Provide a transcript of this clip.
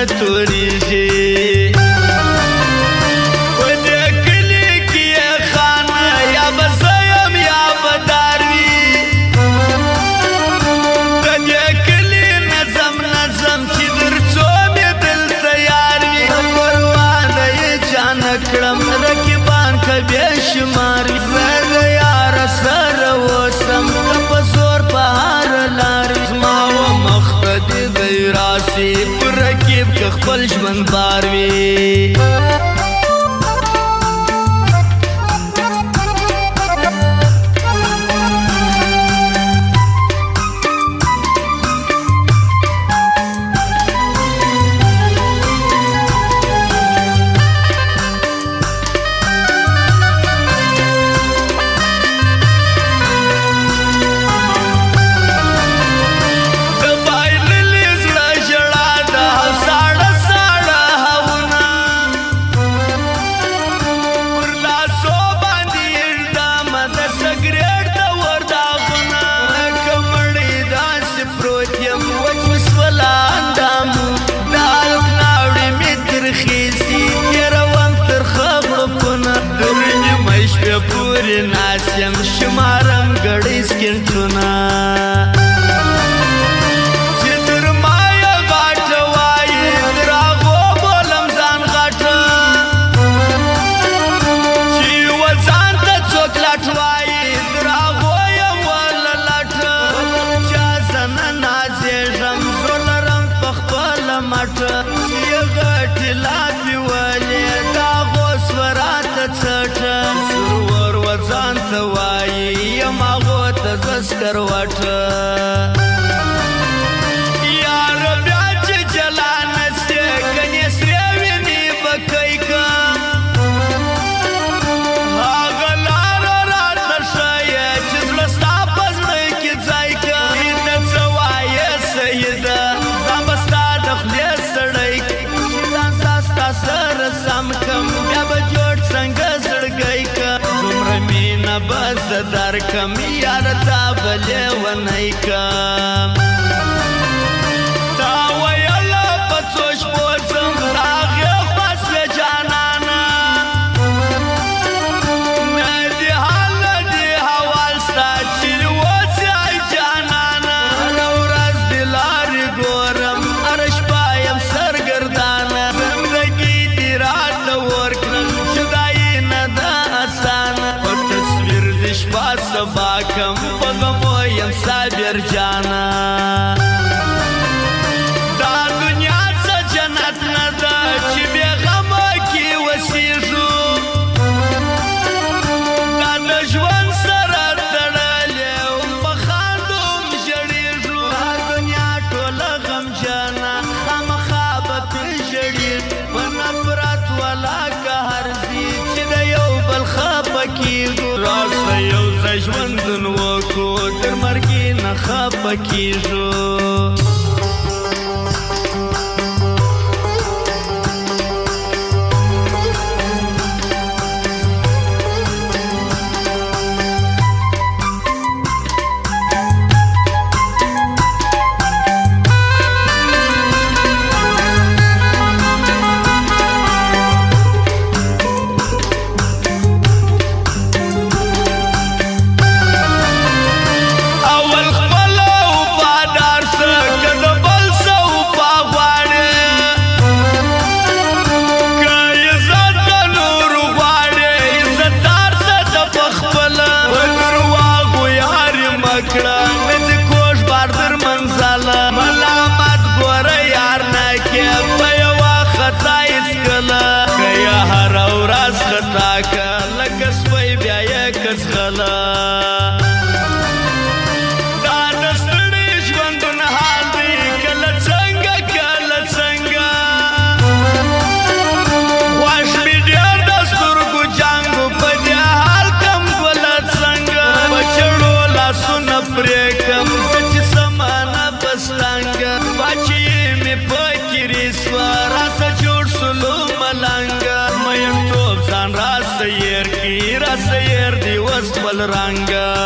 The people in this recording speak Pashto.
توريږي په دې کلي کې یې خانه یا به زه یم یا به دار وي د دې کلي نظم چې در څو مې دلته یار وي پروانه یې جانه کړم رقیبان که بې شمار وي زه د یاره سره اوسم که په زور په هره لار وي زما و مخ ته دې دی راسي پر رقیب که خپل ژوند بار وي پوری ناسیم شمارم گڑی سکنٹونا چی در مایا غاٹ وائی در آغو بولم زان غاٹ چی وزان تا چوک لٹ وائی در آغو یم والا لٹ چا زن نازیجم زولرم پخپل مٹ چی غاٹی لاپی والی داغو سورات چٹ ځان ته وایي یم هغو ته زه سکروټه یار بیا چې جلا نسې کنې سرې وینې به کوي که هغه لاره راته ښایه چې زړه ستا په زړه کې ځای که ته څه وایې سیده ځان به ستا د خولې سړی چې ځان ستا سره سم کم بیا به جوړ څنګه زړګی که مینه بس در کم یار تا بلې ونی کم تا ویله په څو شپو ځم د هغې خوا سوې جانانه نه دې حال نه دې حوال ستا چې اوسې ای جانانه هره ورځ دې لارې ګورم هره شپه یم سرګردانه زندګي دې راته ورکړل جدایي نه ده اسانه شپا سبا کم پغمو یم صابر جانا دا دنیا څه جنت نه ده چې بې غمه کې وسیږو دا د ژوند سره تړلې په خاندو م ژړېږو دا دنیا ټوله غمجنه خامخا به ترې ژړېږو په نفرت ولاکه هرځي چې د یو بل خفه کېږو راسه یو ځای ژوندون وکړو تر مرګې نه خفه کېږو لکه سپی بیا یې کڅغله دا د ستړي ژوندون حال دی کله څنګه کله څنګه خوښ مې ډېر د سترګو جانګو په دې حال کم ګله څنګه په چړو لاسونه پرې کم زه چې سمانه بستانګه باچې مې پکې رسوه راسه جوړ سلو ملنګه مینتوب ځان راسه ير کی راسه ير دی وس بل رنګه